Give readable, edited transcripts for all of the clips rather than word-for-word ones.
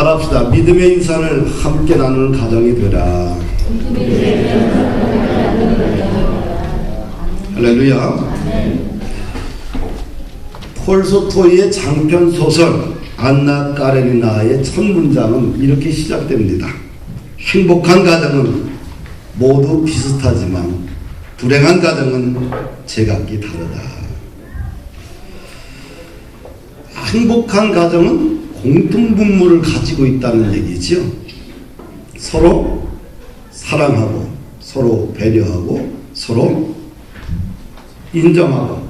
따라합시다. 믿음의 유산을 함께 나누는 가정이 되라. 할렐루야. 톨스토이의 장편 소설 안나 까레니나의 첫 문장은 이렇게 시작됩니다. 행복한 가정은 모두 비슷하지만 불행한 가정은 제각기 다르다. 행복한 가정은 공통분모를 가지고 있다는 얘기죠. 서로 사랑하고 서로 배려하고 서로 인정하고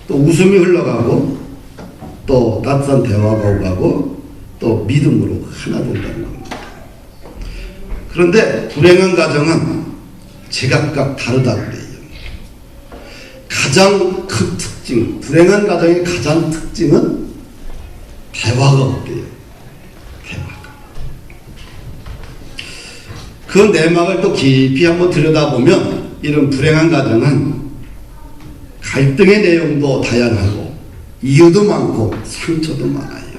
또 웃음이 흘러가고 또 따뜻한 대화가 오가고 또 믿음으로 하나 된다는 겁니다. 그런데 불행한 가정은 제각각 다르다 그래요. 가장 큰 특징, 불행한 가정의 가장 특징은 대화가 없대요. 대화가. 그 내막을 또 깊이 한번 들여다보면 이런 불행한 가정은 갈등의 내용도 다양하고 이유도 많고 상처도 많아요.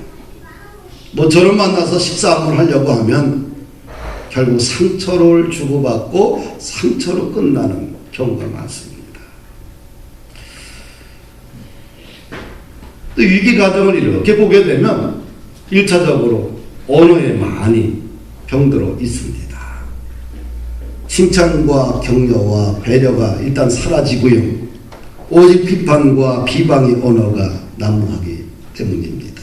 모처럼 만나서 식사 한번 하려고 하면 결국 상처를 주고받고 상처로 끝나는 경우가 많습니다. 또 위기 가정을 이렇게 보게 되면 1차적으로 언어에 많이 병들어 있습니다. 칭찬과 격려와 배려가 일단 사라지고요. 오직 비판과 비방의 언어가 난무하기 때문입니다.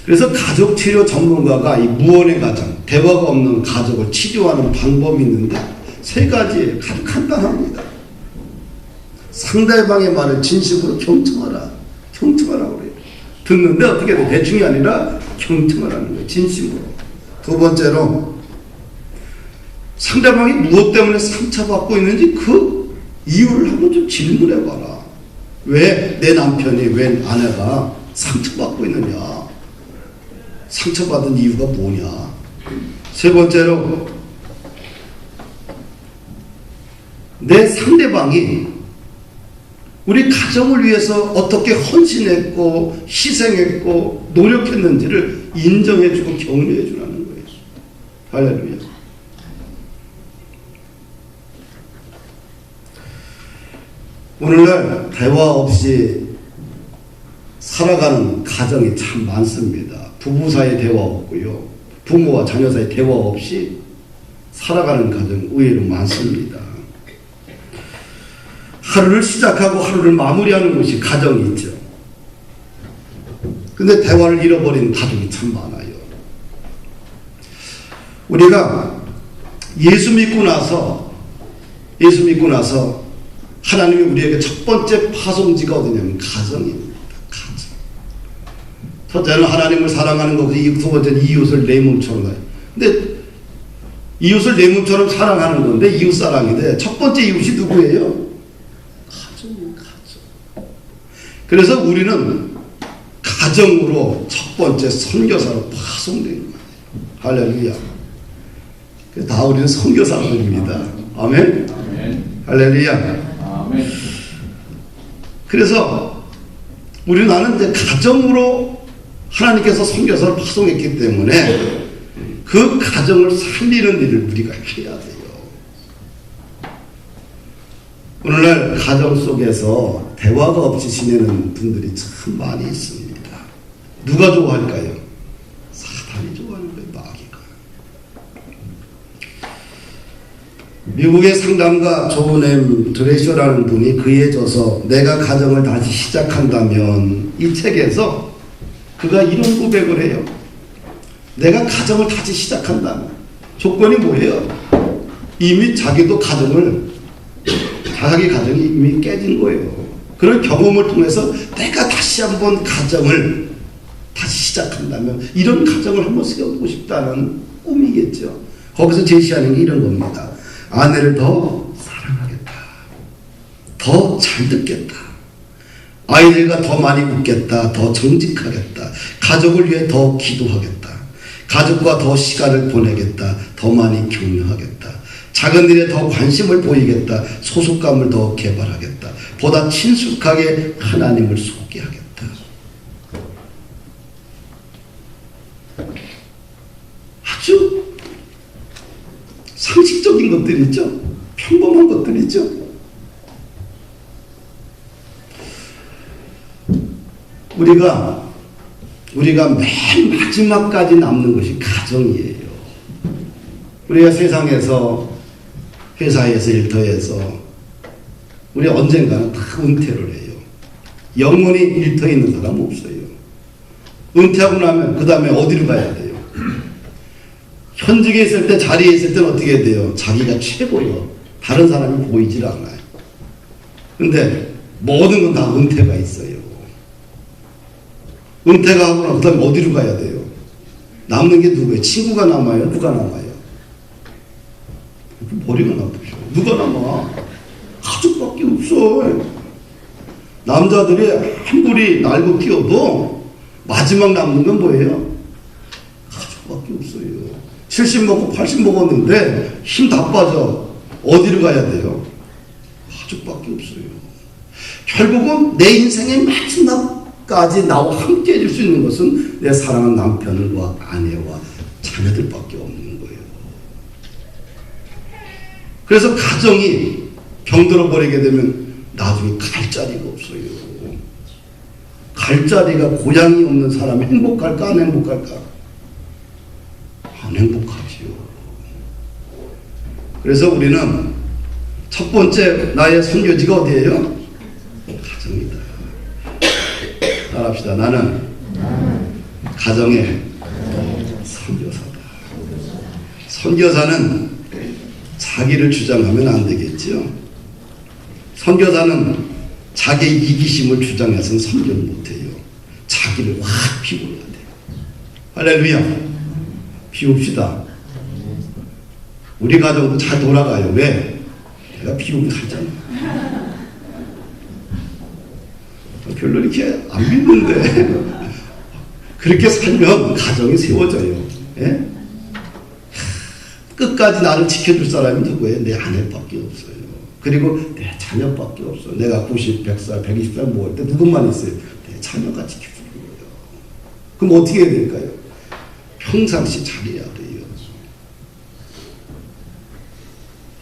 그래서 가족치료 전문가가 이 무언의 가정, 대화가 없는 가족을 치료하는 방법이 있는데 세 가지 아주 간단합니다. 상대방의 말을 진심으로 경청하라. 경청하라고 그래요. 듣는데 어떻게 돼? 대충이 아니라 경청하라는 거예요. 진심으로. 두 번째로 상대방이 무엇 때문에 상처받고 있는지 그 이유를 한번 좀 질문해봐라. 왜 내 남편이, 왜 아내가 상처받고 있느냐? 상처받은 이유가 뭐냐? 세 번째로 내 상대방이 우리 가정을 위해서 어떻게 헌신했고 희생했고 노력했는지를 인정해주고 격려해주라는 거예요. 할렐루야. 오늘날 대화 없이 살아가는 가정이 참 많습니다. 부부 사이에 대화 없고요. 부모와 자녀 사이에 대화 없이 살아가는 가정 의외로 많습니다. 하루를 시작하고 하루를 마무리하는 것이 가정이 있죠. 근데 대화를 잃어버린 가족이 참 많아요. 우리가 예수 믿고 나서 하나님이 우리에게 첫 번째 파송지가 어디냐면 가정입니다. 가정. 첫째는 하나님을 사랑하는 거고 두 번째는 이웃을 내 몸처럼 가요. 근데 이웃을 내 몸처럼 사랑하는 건데 이웃 사랑인데 첫 번째 이웃이 누구예요? 가정이에요. 가정. 그래서 우리는 가정으로 첫 번째 선교사로 파송된 거예요. 할렐루야. 다 우리는 선교사들입니다. 아멘. 할렐루야. 그래서 나는 이제 가정으로 하나님께서 선교사를 파송했기 때문에 그 가정을 살리는 일을 우리가 해야 돼요. 오늘날 가정 속에서 대화가 없이 지내는 분들이 참 많이 있습니다. 누가 좋아할까요? 사탄이 좋아하는 거예요. 마귀가. 미국의 상담가 조은엠 드레셔라는 분이 그에 져서 내가 가정을 다시 시작한다면 이 책에서 그가 이런 고백을 해요. 내가 가정을 다시 시작한다면 조건이 뭐예요? 이미 자기 가정이 이미 깨진 거예요. 그런 경험을 통해서 내가 다시 한번 가정을 다시 시작한다면 이런 가정을 한번 세워보고 싶다는 꿈이겠죠. 거기서 제시하는 게 이런 겁니다. 아내를 더 사랑하겠다. 더 잘 듣겠다. 아이들과 더 많이 웃겠다. 더 정직하겠다. 가족을 위해 더 기도하겠다. 가족과 더 시간을 보내겠다. 더 많이 격려하겠다. 작은 일에 더 관심을 보이겠다. 소속감을 더 개발하겠다. 보다 친숙하게 하나님을 소개하겠다. 아주 상식적인 것들이죠. 평범한 것들이죠. 우리가 맨 마지막까지 남는 것이 가정이에요. 우리가 세상에서, 회사에서, 일터에서 우리 언젠가는 다 은퇴를 해요. 영원히 일터에 있는 사람 없어요. 은퇴하고 나면 그 다음에 어디로 가야 돼요? 현직에 있을 때, 자리에 있을 때는 어떻게 해야 돼요? 자기가 최고요. 다른 사람이 보이질 않아요. 근데 모든 건 다 은퇴가 있어요. 은퇴가 하고 나서 그 다음에 어디로 가야 돼요? 남는 게 누구예요? 친구가 남아요? 누가 남아요? 머리가 나쁘죠. 누가 남아? 가족밖에 없어. 남자들이 한 불이 날고 뛰어도 마지막 남는 건 뭐예요? 가족밖에 없어요. 70 먹고 80 먹었는데 힘 다 빠져. 어디로 가야 돼요? 가족밖에 없어요. 결국은 내 인생의 마지막까지 나와 함께 해줄 수 있는 것은 내 사랑하는 남편과 아내와 자녀들밖에 없는 거예요. 그래서 가정이 병들어 버리게 되면 나중에 갈 자리가 없어요. 갈 자리가 고향이 없는 사람이 행복할까 안 행복할까? 안 행복하지요. 그래서 우리는 첫 번째 나의 선교지가 어디예요? 가정이다. 따라합시다. 나는 가정의 선교사다. 선교사는 자기를 주장하면 안 되겠죠. 선교사는 자기의 이기심을 주장해서는 선교를 못해요. 자기를 확 비워야 돼요. 할렐루야. 비웁시다. 우리 가정도 잘 돌아가요. 왜? 내가 비우고 살잖아. 별로 이렇게 안 믿는데 그렇게 살면 가정이 세워져요. 예? 끝까지 나를 지켜줄 사람이 누구예요? 내 아내밖에 없어요. 그리고 내 자녀밖에 없어요. 내가 90, 100살, 120살 먹을 때 누구만 있어요? 내 자녀가 지켜주는 거예요. 그럼 어떻게 해야 될까요? 평상시 잘해야 돼요.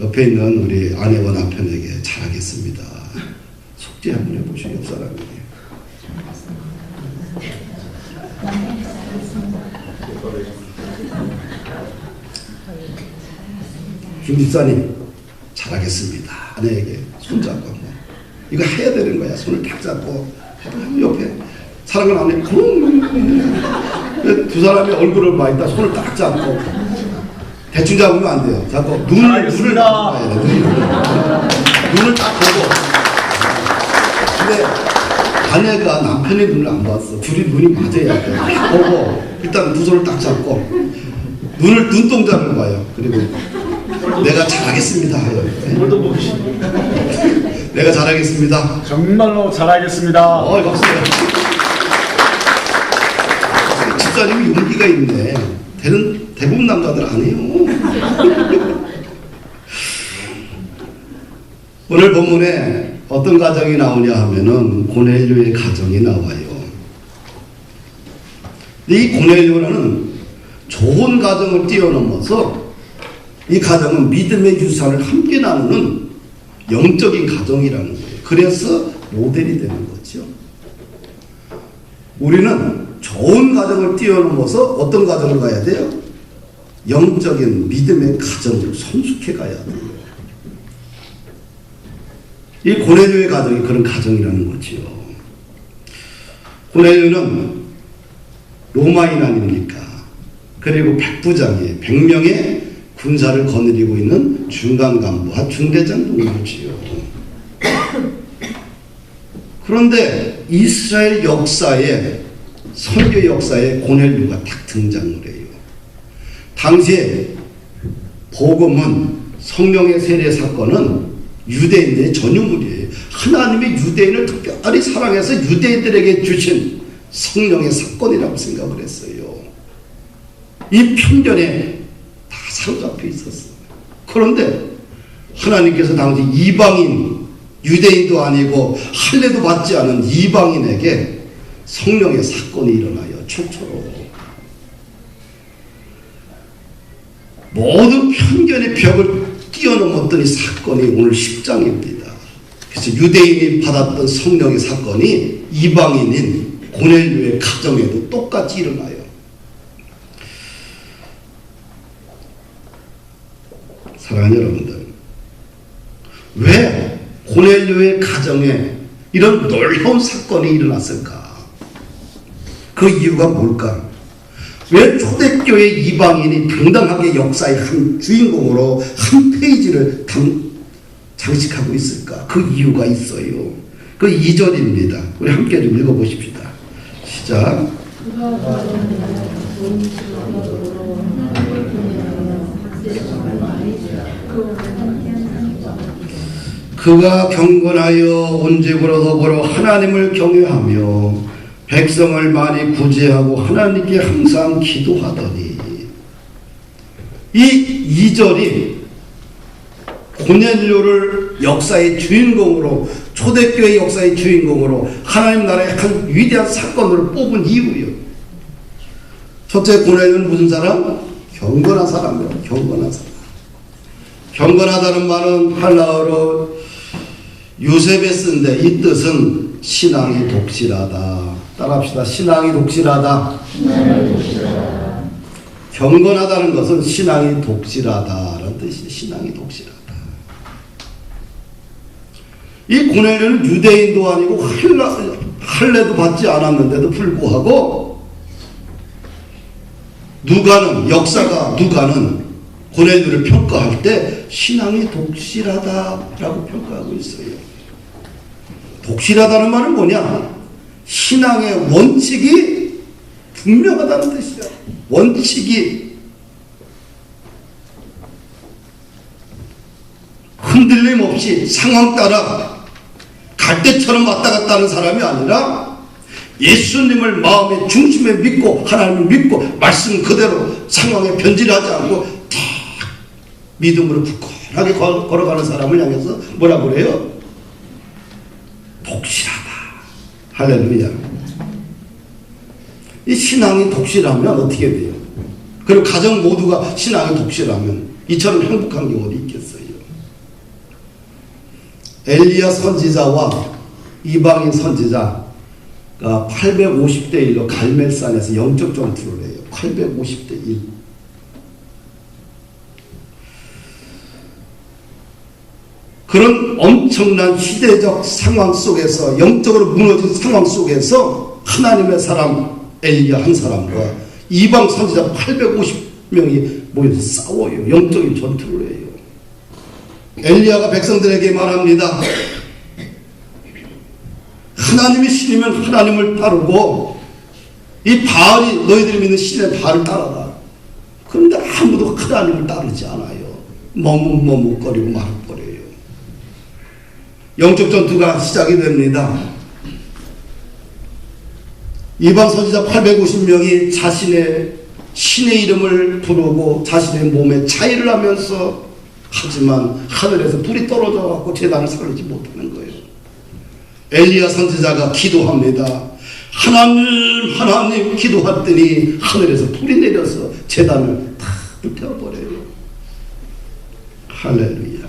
옆에 있는 우리 아내와 남편에게 잘하겠습니다. 속죄 한번 해보시오. 옆 사람에게. 김 집사님 잘하겠습니다. 아내에게 손잡고 한번. 이거 해야 되는 거야. 손을 딱 잡고 옆에 사랑을 안 해. 두 사람이 얼굴을 봐 있다 손을 딱 잡고 대충 잡으면 안 돼요. 잡고 눈을 봐야 돼. 눈을 딱 보고. 근데 아내가 남편의 눈을 안 봤어. 둘이 눈이 맞아야 돼. 보고 일단 두 손을 딱 잡고 눈동자를 봐요. 그리고 내가 잘하겠습니다 하여. 내가 잘하겠습니다. 정말로 잘하겠습니다. 박수. 집사님이 용기가 있네. 대부분 남자들 안 해요. 오늘 본문에 어떤 가정이 나오냐 하면은 고넬료의 가정이 나와요. 근데 이 고넬료라는 좋은 가정을 뛰어넘어서 이 가정은 믿음의 유산을 함께 나누는 영적인 가정이라는 거예요. 그래서 모델이 되는 거죠. 우리는 좋은 가정을 뛰어넘어서 어떤 가정을 가야 돼요? 영적인 믿음의 가정을 성숙해 가야 돼요. 이 고넬료의 가정이 그런 가정이라는 거죠. 고넬료는 로마인 아닙니까? 그리고 백부장이에요. 100명의 군사를 거느리고 있는 중간 간부와 중대장 동무지요. 그런데 이스라엘 역사에 선교 역사에 고넬료가 딱 등장을 해요. 당시에 복음은 성령의 세례 사건은 유대인의 전유물이에요. 하나님의 유대인을 특별히 사랑해서 유대인들에게 주신 성령의 사건이라고 생각을 했어요. 이 편견에 다 사로잡혀 있었어요. 그런데 하나님께서 당시 이방인, 유대인도 아니고 할례도 받지 않은 이방인에게 성령의 사건이 일어나요. 최초로. 모든 편견의 벽을 뛰어넘었던 이 사건이 오늘 10장입니다. 그래서 유대인이 받았던 성령의 사건이 이방인인 고넬료의 가정에도 똑같이 일어나요. 사랑하는 여러분들, 왜 고넬료의 가정에 이런 놀라운 사건이 일어났을까? 그 이유가 뭘까? 왜 초대교회 이방인이 당당하게 역사의 한 주인공으로 한 페이지를 장식하고 있을까? 그 이유가 있어요. 그 2절입니다. 우리 함께 좀 읽어보십시다. 시작. 그가 경건하여 온 집으로 더불어 하나님을 경외하며 백성을 많이 구제하고 하나님께 항상 기도하더니, 이 2절이 고넬료를 역사의 주인공으로, 초대교회 역사의 주인공으로 하나님 나라의 한 위대한 사건으로 뽑은 이유예요. 첫째, 고넬료는 무슨 사람? 경건한 사람이에요. 경건한 사람. 경건하다는 말은 한라어로 유세베스인데 이 뜻은 신앙이 독실하다. 따라합시다. 신앙이 독실하다. 경건하다는 것은 신앙이 독실하다라는 뜻이에요. 신앙이 독실하다. 이 고넬료는 유대인도 아니고 할례도 받지 않았는데도 불구하고 누가는 고넬료를 평가할 때 신앙이 독실하다라고 평가하고 있어요. 독실하다는 말은 뭐냐? 신앙의 원칙이 분명하다는 뜻이야. 원칙이 흔들림 없이 상황 따라 갈대처럼 왔다 갔다 하는 사람이 아니라 예수님을 마음의 중심에 믿고 하나님을 믿고 말씀 그대로 상황에 변질하지 않고 딱 믿음으로 굳건하게 걸어가는 사람을 향해서 뭐라 그래요? 독실하다. 할렐루야. 이 신앙이 독실하면 어떻게 돼요? 그리고 가정 모두가 신앙이 독실하면 이처럼 행복한 게 어디 있겠어요? 엘리야 선지자와 이방인 선지자가 850대 1로 갈멜산에서 영적 전투를 해요. 850대 1. 그런 엄청난 시대적 상황 속에서, 영적으로 무너진 상황 속에서 하나님의 사람 엘리야 한 사람과 이방 선지자 850명이 모여서 싸워요. 영적인 전투를 해요. 엘리야가 백성들에게 말합니다. 하나님이 신이면 하나님을 따르고 이 바알이 너희들이 믿는 신의 바알을 따라라. 그런데 아무도 하나님을 따르지 않아요. 머뭇머뭇거리고 말거려요. 영적 전투가 시작이 됩니다. 이방 선지자 850명이 자신의 신의 이름을 부르고 자신의 몸에 차이를 하면서, 하지만 하늘에서 불이 떨어져 갖고 제단을 살리지 못하는 거예요. 엘리야 선지자가 기도합니다. 하나님 기도했더니 하늘에서 불이 내려서 제단을 다 불태워버려요. 할렐루야.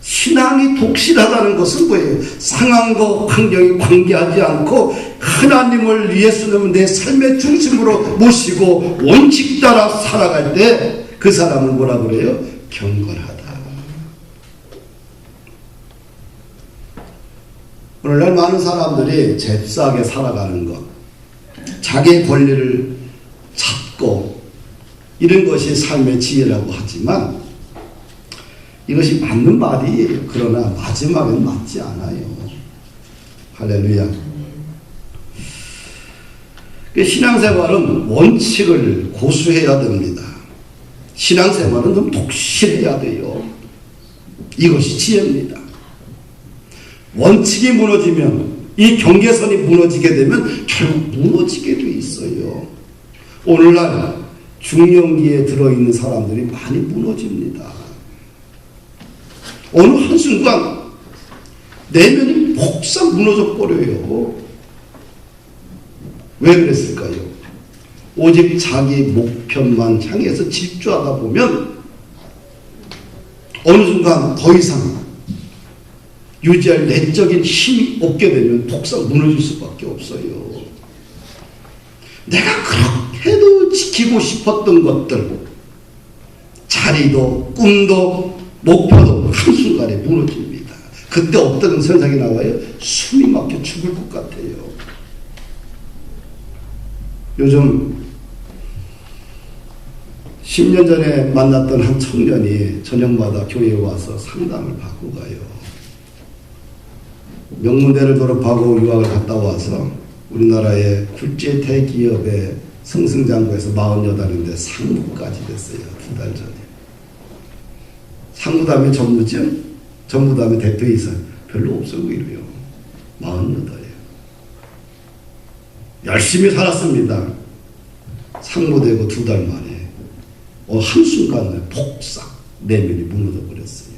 신앙이 독실하다는 것은 뭐예요? 상황과 환경이 관계하지 않고 하나님을 예수님을 내 삶의 중심으로 모시고 원칙 따라 살아갈 때 그 사람은 뭐라 그래요? 경건하다. 오늘날 많은 사람들이 잽싸게 살아가는 것, 자기의 권리를 찾고 이런 것이 삶의 지혜라고 하지만 이것이 맞는 말이에요. 그러나 마지막엔 맞지 않아요. 할렐루야. 신앙생활은 원칙을 고수해야 됩니다. 신앙생활은 좀 독실해야 돼요. 이것이 지혜입니다. 원칙이 무너지면, 이 경계선이 무너지게 되면 결국 무너지게 돼 있어요. 오늘날 중년기에 들어있는 사람들이 많이 무너집니다. 어느 한순간 내면이 폭삭 무너져 버려요. 왜 그랬을까요? 오직 자기 목표만 향해서 질주하다 보면 어느 순간 더 이상 유지할 내적인 힘이 없게 되면 폭삭 무너질 수밖에 없어요. 내가 그렇게도 지키고 싶었던 것들, 자리도 꿈도 목표도 한순간에 무너집니다. 그때 어떤 현상이 나와요? 숨이 막혀 죽을 것 같아요. 요즘 10년 전에 만났던 한 청년이 저녁마다 교회에 와서 상담을 받고 가요. 명문대를 졸업하고 유학을 갔다 와서 우리나라의 국제 대기업의 승승장구에서 48인데 상무까지 됐어요. 2달 전에. 상무 다음에 전무죠? 전무 다음에 대표이사 별로 없어 보이고요. 48이에요. 열심히 살았습니다. 상무되고 2달 만에 한순간에 폭삭 내면이 무너져 버렸어요.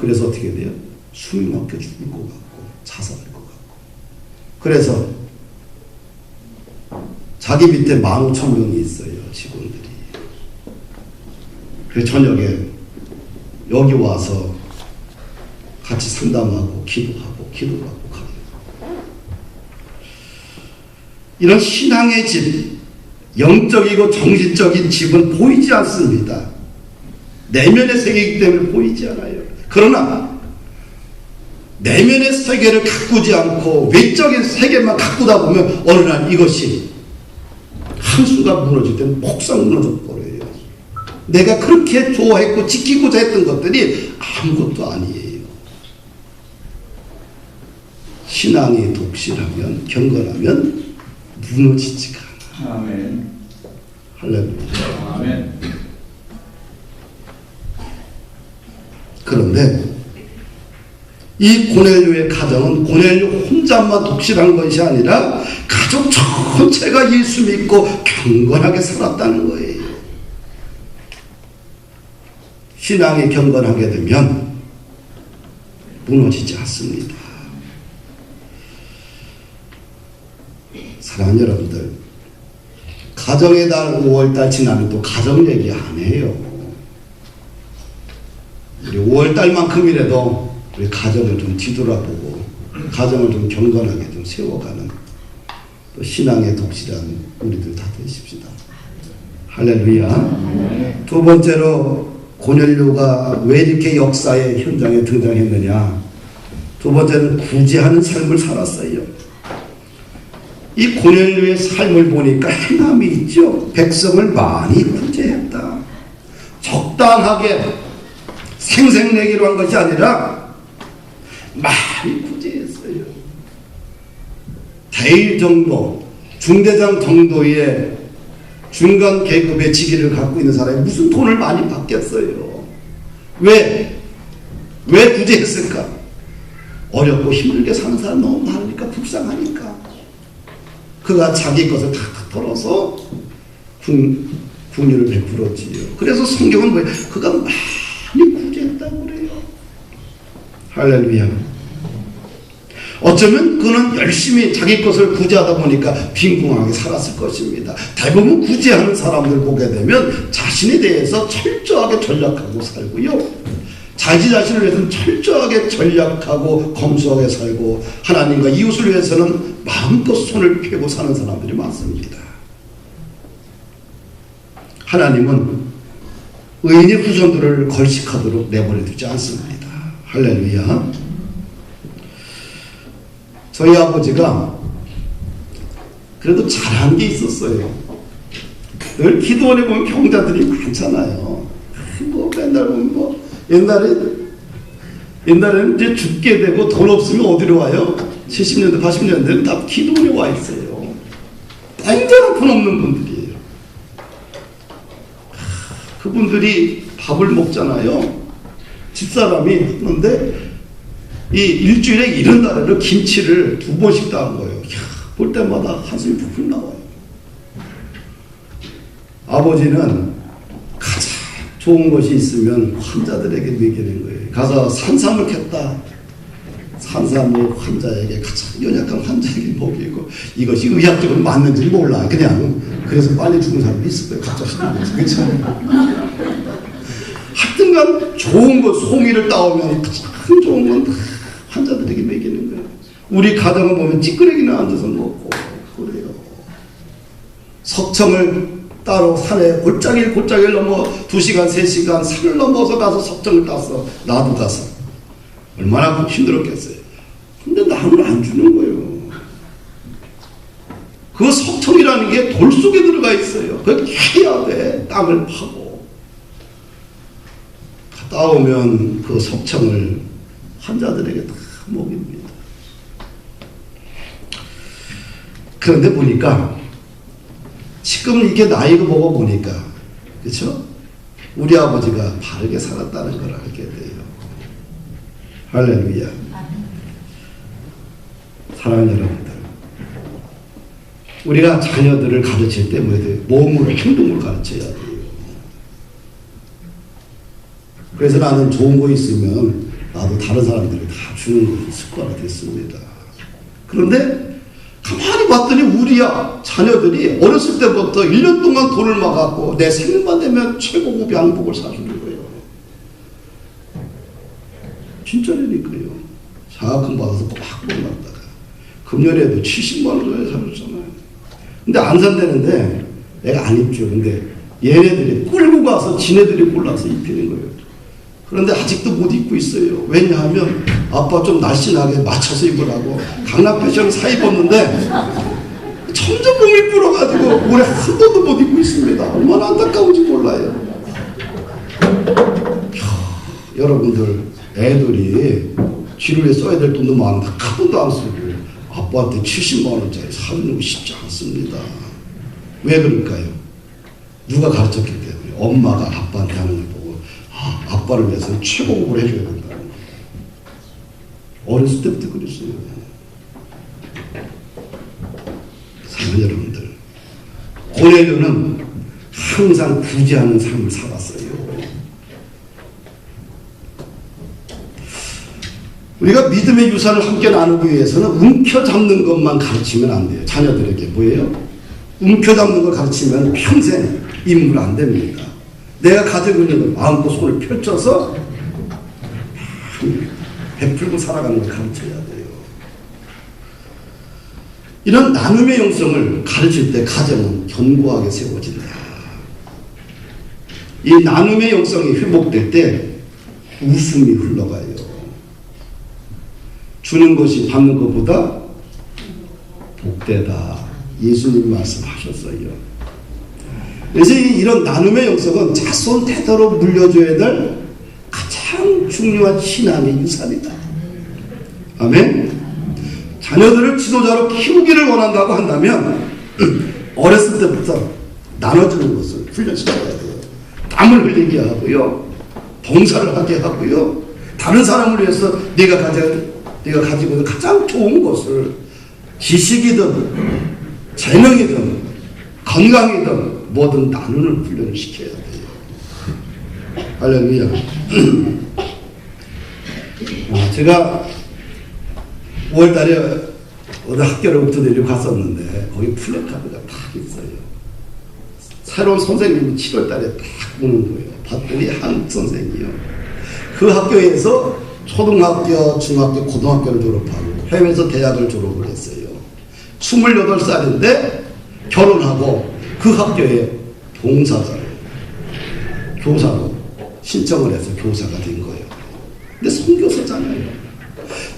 그래서 어떻게 돼요? 숨이 막혀 죽을 것 같고 자살할 것 같고. 그래서 자기 밑에 15,000명이 있어요. 직원들이. 그래서 저녁에 여기 와서 같이 상담하고 기도하고 가요. 이런 신앙의 집, 영적이고 정신적인 집은 보이지 않습니다. 내면의 세계이기 때문에 보이지 않아요. 그러나 내면의 세계를 가꾸지 않고 외적인 세계만 가꾸다 보면 어느 날 이것이 한순간 무너질 때는 폭삭 무너져 버려요. 내가 그렇게 좋아했고 지키고자 했던 것들이 아무것도 아니에요. 신앙이 독실하면 경건하면 무너지지가 않아. 아멘. 할렐루야. 아멘. 그런데 이 고넬료의 가정은 고넬료 혼자만 독실한 것이 아니라 가족 전체가 예수 믿고 경건하게 살았다는 거예요. 신앙이 경건하게 되면 무너지지 않습니다. 사랑하는 여러분들, 가정의 달 5월달 지나면 또 가정 얘기 안 해요. 우리 5월달만큼이라도 우리 가정을 좀 뒤돌아보고 가정을 좀 경건하게 좀 세워가는 또 신앙의 독실한 우리들 다 되십시다. 할렐루야. 두 번째로 고넬료가 왜 이렇게 역사의 현장에 등장했느냐. 두 번째는 구제하는 삶을 살았어요. 이 고넬료의 삶을 보니까 행함이 있죠. 백성을 많이 구제했다. 적당하게 생색내기로 한 것이 아니라 많이 구제했어요. 대일 정도, 중대장 정도의 중간 계급의 직위를 갖고 있는 사람이 무슨 돈을 많이 받겠어요. 왜 구제했을까? 어렵고 힘들게 사는 사람 너무 많으니까, 불쌍하니까. 그가 자기 것을 다 털어서 국류를 베풀었지요. 그래서 성경은 뭐예요? 그가 많이 구제했다고 그래요. 할렐루야. 어쩌면 그는 열심히 자기 것을 구제하다 보니까 빈궁하게 살았을 것입니다. 대부분 구제하는 사람들 보게 되면 자신에 대해서 철저하게 전략하고 살고요. 자기 자신을 위해서는 철저하게 전략하고 검소하게 살고 하나님과 이웃을 위해서는 마음껏 손을 펴고 사는 사람들이 많습니다. 하나님은 의인의 후손들을 걸식하도록 내버려 두지 않습니다. 할렐루야. 저희 아버지가 그래도 잘한 게 있었어요. 늘 기도원에 보면 경자들이 많잖아요. 뭐 맨날 보면 뭐 옛날에는 이제 죽게 되고 돈 없으면 어디로 와요? 70년대 80년대는 다 기도원에 와 있어요. 땡땡한 돈 없는 분들이에요. 그분들이 밥을 먹잖아요. 집사람이 하는데 이 일주일에 이런 날에는 김치를 2번씩 따는 거예요. 볼 때마다 한숨이 푹푹 나와요. 아버지는 가장 좋은 것이 있으면 환자들에게 먹이는 거예요. 가서 산삼을 캤다. 산삼을 환자에게 가장 연약한 환자에게 먹이고, 이것이 의학적으로 맞는지 몰라. 그냥 그래서 빨리 죽은 사람이 있을 거예요. 각자 힘들어서. 그렇죠? 하여튼간 좋은 거, 송이를 따오면 가장 좋은 건 환자들에게 먹이는 거예요. 우리 가정을 보면 찌끄레기나 앉아서 먹고 그래요. 석청을 따로 산에 골짜기를 넘어 2시간, 3시간 산을 넘어서 가서 석청을 따서 나도 가서 얼마나 힘들었겠어요. 근데 나무를 안 주는 거예요. 그 석청이라는 게 돌 속에 들어가 있어요. 그걸 캐야 돼. 땅을 파고. 따오면 그 석청을 환자들에게 다 먹입니다. 그런데 보니까 지금 이게 나이가 먹어보니까 그렇죠? 우리 아버지가 바르게 살았다는 걸 알게 돼요. 할렐루야. 사랑하는 여러분들, 우리가 자녀들을 가르칠 때 뭐야 돼요? 몸으로, 행동으로 가르쳐야 돼요. 그래서 나는 좋은 거 있으면 나도 다른 사람들이 다 주는 습관이 됐습니다. 그런데 가만히 봤더니 우리 자녀들이 어렸을 때부터 1년 동안 돈을 막았고 내 생일만 되면 최고급 양복을 사주는 거예요. 진짜라니까요. 장학금 받아서 꽉 몰랐다가 금년에도 70만 원 전에 사줬잖아요. 근데 안 산다는데 내가 안 입죠. 근데 얘네들이 끌고 가서 지네들이 골라서 입히는 거예요. 그런데 아직도 못 입고 있어요. 왜냐하면 아빠 좀 날씬하게 맞춰서 입으라고 강남 패션을 사 입었는데 점점 몸이 불어가지고 올해 한 번도 못 입고 있습니다. 얼마나 안타까운지 몰라요. 여러분들 애들이 지루에 써야 될 돈도 많은데 한 번도 안 쓰고 아빠한테 70만 원짜리 사주는 거 쉽지 않습니다. 왜 그럴까요? 누가 가르쳤기 때문에 엄마가 아빠한테 하는 걸 보고 아빠를 위해서는 최고급을 해줘야 된다. 어렸을 때부터 그랬어요. 사랑하는 여러분들, 고넬료는 항상 구제하는 삶을 살았어요. 우리가 믿음의 유산을 함께 나누기 위해서는 움켜잡는 것만 가르치면 안 돼요. 자녀들에게 뭐예요? 움켜잡는 걸 가르치면 평생 인물 안 됩니다. 내가 가지고 있는 걸 마음껏 손을 펼쳐서 베풀고 살아가는 걸 가르쳐야 돼요. 이런 나눔의 영성을 가르칠 때 가정은 견고하게 세워진다. 이 나눔의 영성이 회복될 때 웃음이 흘러가요. 주는 것이 받는 것보다 복되다. 예수님 말씀하셨어요. 그래서 이런 나눔의 영성은 자손 태도로 물려줘야 될 가장 중요한 신앙의 유산이다. 아멘. 자녀들을 지도자로 키우기를 원한다고 한다면 어렸을 때부터 나눠주는 것을 훈련시켜야 돼요. 땀을 흘리게 하고요, 봉사를 하게 하고요, 다른 사람을 위해서 내가 가지고 있는 가장 좋은 것을 지식이든 재능이든 건강이든 뭐든 나누는 훈련을 시켜야 돼요. 할렐루야. 제가 5월달에 어느 학교를 엎터내려 갔었는데 거기 플래카드가 딱 있어요. 새로운 선생님이 7월달에 딱 오는 거예요. 봤더니 한국 선생이요. 그 학교에서 초등학교, 중학교, 고등학교를 졸업하고 해외에서 대학을 졸업을 했어요. 28살인데 결혼하고 그 학교에 봉사자로, 교사로 신청을 해서 교사가 된 거예요. 근데 선교사잖아요.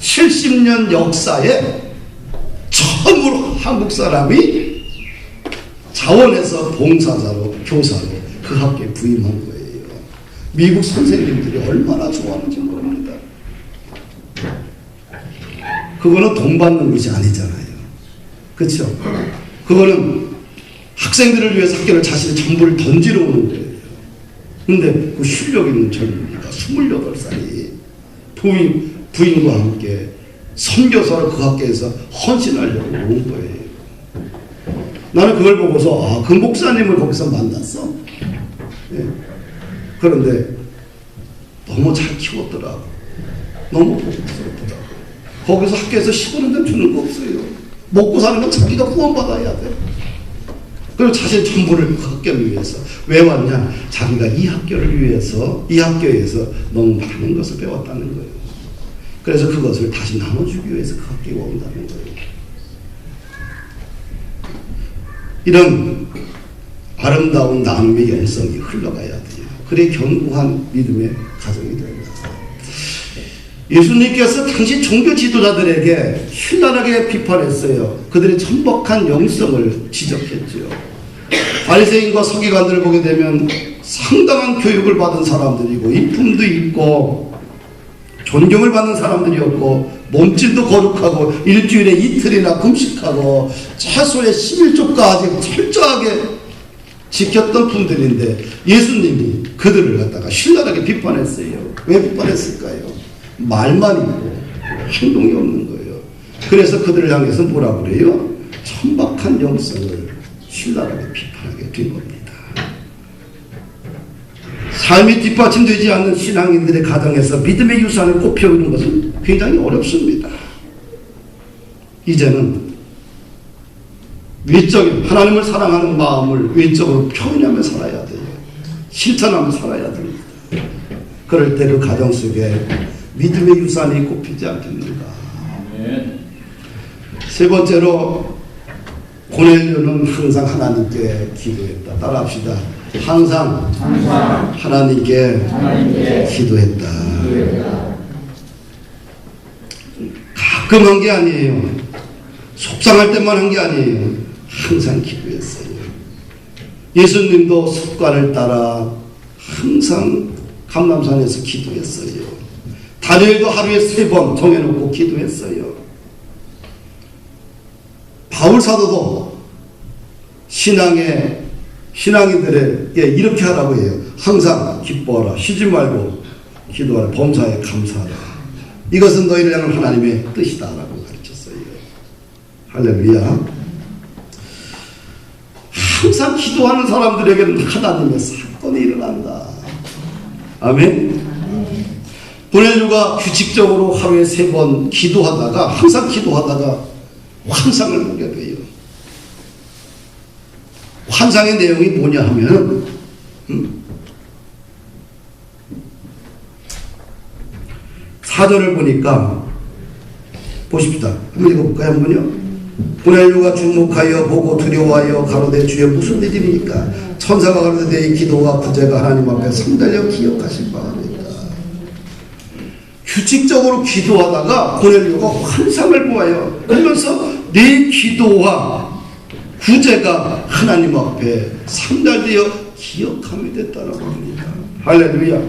70년 역사에 처음으로 한국 사람이 자원해서 봉사자로, 교사로 그 학교에 부임한 거예요. 미국 선생님들이 얼마나 좋아하는지 모릅니다. 그거는 돈 받는 것이 아니잖아요. 그렇죠? 그거는 학생들을 위해서 학교를 자신의 전부를 던지러 오는 거예요. 근데 그 실력 있는 젊은이가 28살이 부인과 함께 선교사로 그 학교에서 헌신하려고 온 거예요. 나는 그걸 보고서 그 목사님을 거기서 만났어. 네. 그런데 너무 잘 키웠더라고. 너무 복스럽더라고. 거기서 학교에서 15년 전 주는 거 없어요. 먹고 사는 건 자기가 후원받아야 돼. 그리고 자신 전부를 그 학교를 위해서. 왜 왔냐? 자기가 이 학교를 위해서, 이 학교에서 너무 많은 것을 배웠다는 거예요. 그래서 그것을 다시 나눠주기 위해서 그 학교에 온다는 거예요. 이런 아름다운 나눔의 열성이 흘러가야 돼요. 그래 견고한 믿음의 가정이 됩니다. 예수님께서 당시 종교 지도자들에게 신랄하게 비판했어요. 그들의 천박한 영성을 지적했죠. 바리새인과 서기관들을 보게 되면 상당한 교육을 받은 사람들이고 인품도 있고 존경을 받는 사람들이었고 몸짓도 거룩하고 일주일에 이틀이나 금식하고 최소의 11조까지 철저하게 지켰던 분들인데 예수님이 그들을 갖다가 신랄하게 비판했어요. 왜 비판했을까요? 말만 있고 행동이 없는 거예요. 그래서 그들을 향해서 뭐라고 그래요? 천박한 영성을 신랄하게 비판하게 된 겁니다. 삶이 뒷받침되지 않는 신앙인들의 가정에서 믿음의 유산을 꽃피우는 것은 굉장히 어렵습니다. 이제는 외적인 하나님을 사랑하는 마음을 외적으로 표현하며 살아야 돼요. 실천하며 살아야 됩니다. 그럴 때 그 가정 속에 믿음의 유산이 꽃피지 않겠는가. 세 번째로 고넬료는 항상 하나님께 기도했다. 따라합시다. 항상 하나님께 기도했다. 가끔 한 게 아니에요. 속상할 때만 한 게 아니에요. 항상 기도했어요. 예수님도 습관을 따라 항상 감람산에서 기도했어요. 다니엘도 하루에 3번 정해놓고 기도했어요. 바울 사도도 신앙인들에게 이렇게 하라고 해요. 항상 기뻐하라. 쉬지 말고 기도하라. 범사에 감사하라. 이것은 너희를 향한 하나님의 뜻이다 라고 가르쳤어요. 할렐루야. 항상 기도하는 사람들에게는 하나님의 사건이 일어난다. 아멘. 고넬료가 규칙적으로 하루에 3번 기도하다가 항상 기도하다가 환상을 보게 돼요. 환상의 내용이 뭐냐 하면 사절을 보니까 보십시다. 한번 읽어볼까요? 한번요. 고넬료가 주목하여 보고 두려워하여 가로되 주여 무슨 일입니까? 천사가 가로되 내 기도와 구제가 하나님 앞에 성달려 기억하실 바랍니다. 규칙적으로 기도하다가 고넬료가 환상을 보아요. 그러면서 내 기도와 구제가 하나님 앞에 상달되어 기억함이 됐다라고 합니다. 할렐루야.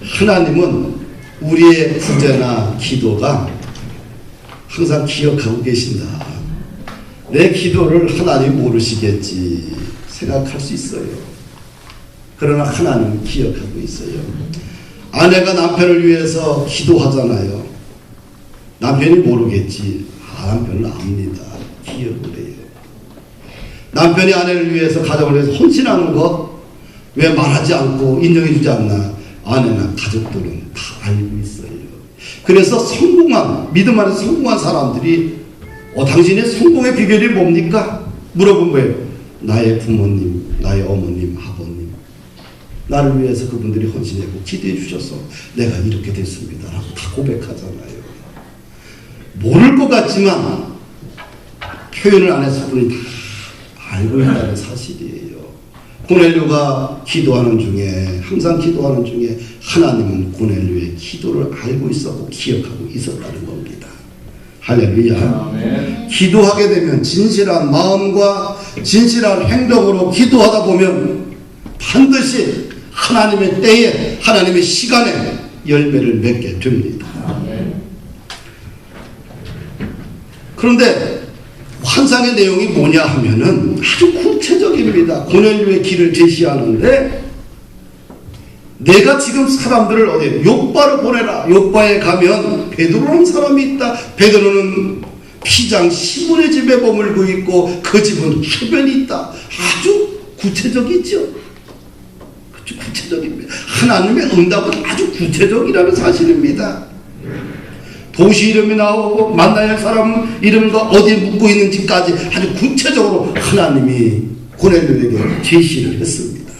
하나님은 우리의 구제나 기도가 항상 기억하고 계신다. 내 기도를 하나님 모르시겠지 생각할 수 있어요. 그러나 하나님은 기억하고 있어요. 아내가 남편을 위해서 기도하잖아요. 남편이 모르겠지. 남편은 압니다. 기억을 해요. 남편이 아내를 위해서 가정을 위해서 헌신하는 것 왜 말하지 않고 인정해주지 않나? 아내나 가족들은 다 알고 있어요. 그래서 성공한 믿음 안에서 성공한 사람들이 당신의 성공의 비결이 뭡니까? 물어본 거예요. 나의 부모님, 나의 어머님, 아버님 나를 위해서 그분들이 헌신하고 기도해 주셔서 내가 이렇게 됐습니다 라고 다 고백하잖아요. 모를 것 같지만 표현을 안 해서 그분이 다 알고 있다는 사실이에요. 고넬료가 기도하는 중에 항상 기도하는 중에 하나님은 고넬료의 기도를 알고 있었고 기억하고 있었다는 겁니다. 할렐루야. 아멘. 기도하게 되면 진실한 마음과 진실한 행동으로 기도하다 보면 반드시 하나님의 때에 하나님의 시간에 열매를 맺게 됩니다. 아멘. 그런데 환상의 내용이 뭐냐 하면은 아주 구체적입니다. 고넬료의 길을 제시하는데 내가 지금 사람들을 어디에 요빠로 보내라. 요빠에 가면 베드로라는 사람이 있다. 베드로는 피장 시몬의 집에 머물고 있고 그 집은 해변이 있다. 아주 구체적이죠. 아주 구체적입니다. 하나님의 응답은 아주 구체적이라는 사실입니다. 도시 이름이 나오고 만나야 할 사람 이름과 어디에 묵고 있는지까지 아주 구체적으로 하나님이 고넬료에게 제시를 했습니다.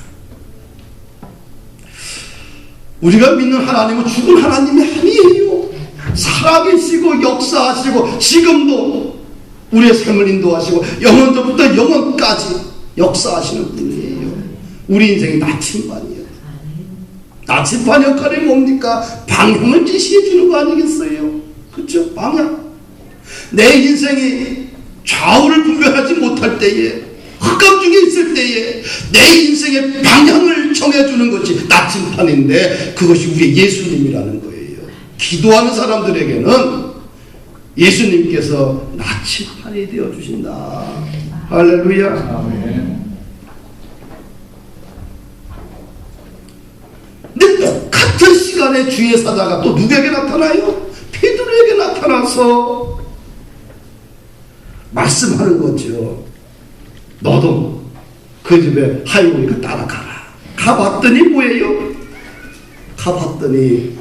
우리가 믿는 하나님은 죽은 하나님이 아니에요. 살아계시고 역사하시고 지금도 우리의 삶을 인도하시고 영원부터 영원까지 역사하시는 분이에요. 우리 인생이 나침반이에요. 나침반 역할이 뭡니까? 방향을 지시해 주는 거 아니겠어요? 그렇죠? 방향. 내 인생이 좌우를 분별하지 못할 때에, 흑암 중에 있을 때에 내 인생의 방향을 정해주는 것이 나침반인데, 그것이 우리 예수님이라는 거예요. 기도하는 사람들에게는 예수님께서 나침반이 되어주신다. 할렐루야. 아멘. 근데 똑같은 시간에 주의 사자가 또 누구에게 나타나요? 베드로에게 나타나서 말씀하는 거죠. 너도 그 집에 하이 오니까 따라가라. 가봤더니 뭐예요? 가봤더니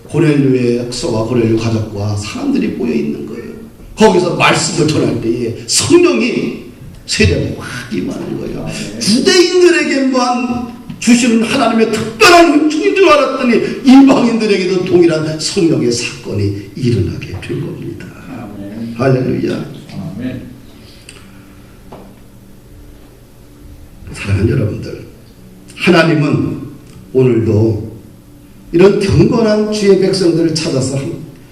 고넬료의 역사와 고넬료 가족과 사람들이 모여 있는 거예요. 거기서 말씀을 전할 때에 성령이 세례가 확 임하는 거예요. 유대인들에게만 주시는 하나님의 특별한 은총인 줄 알았더니 이방인들에게도 동일한 성령의 사건이 일어나게 된 겁니다. 아멘. 할렐루야. 아멘. 사랑하는 여러분들, 하나님은 오늘도 이런 경건한 주의 백성들을 찾아서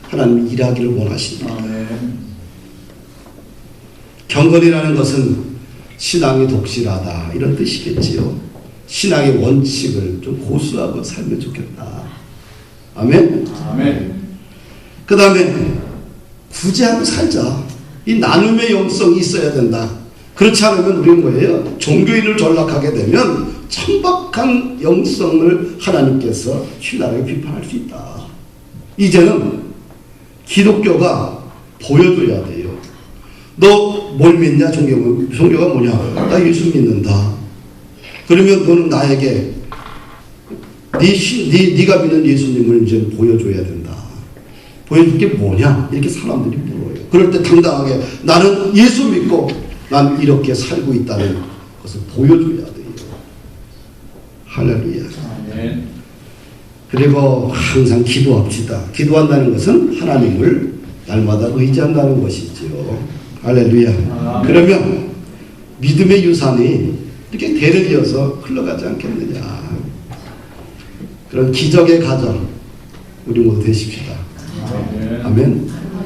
하나님 일하기를 원하십니다. 아멘. 경건이라는 것은 신앙이 독실하다 이런 뜻이겠지요. 신앙의 원칙을 좀 고수하고 살면 좋겠다. 아멘. 아멘. 그 다음에 구제하고 살자. 이 나눔의 영성이 있어야 된다. 그렇지 않으면 우리는 뭐예요? 종교인을 전락하게 되면 천박한 영성을 하나님께서 신랄하게 비판할 수 있다. 이제는 기독교가 보여줘야 돼요. 너 뭘 믿냐? 종교가 뭐냐? 나 예수 믿는다. 그러면 너는 나에게 네가 믿는 예수님을 이제 보여줘야 된다. 보여줄 게 뭐냐? 이렇게 사람들이 물어요. 그럴 때 당당하게 나는 예수 믿고 난 이렇게 살고 있다는 것을 보여줘야 돼요. 할렐루야. 아멘. 그리고 항상 기도합시다. 기도한다는 것은 하나님을 날마다 의지한다는 것이죠. 할렐루야. 아멘. 그러면 믿음의 유산이 이렇게 대를 이어서 흘러가지 않겠느냐. 그런 기적의 가정 우리 모두 되십시다. 아멘. 아멘.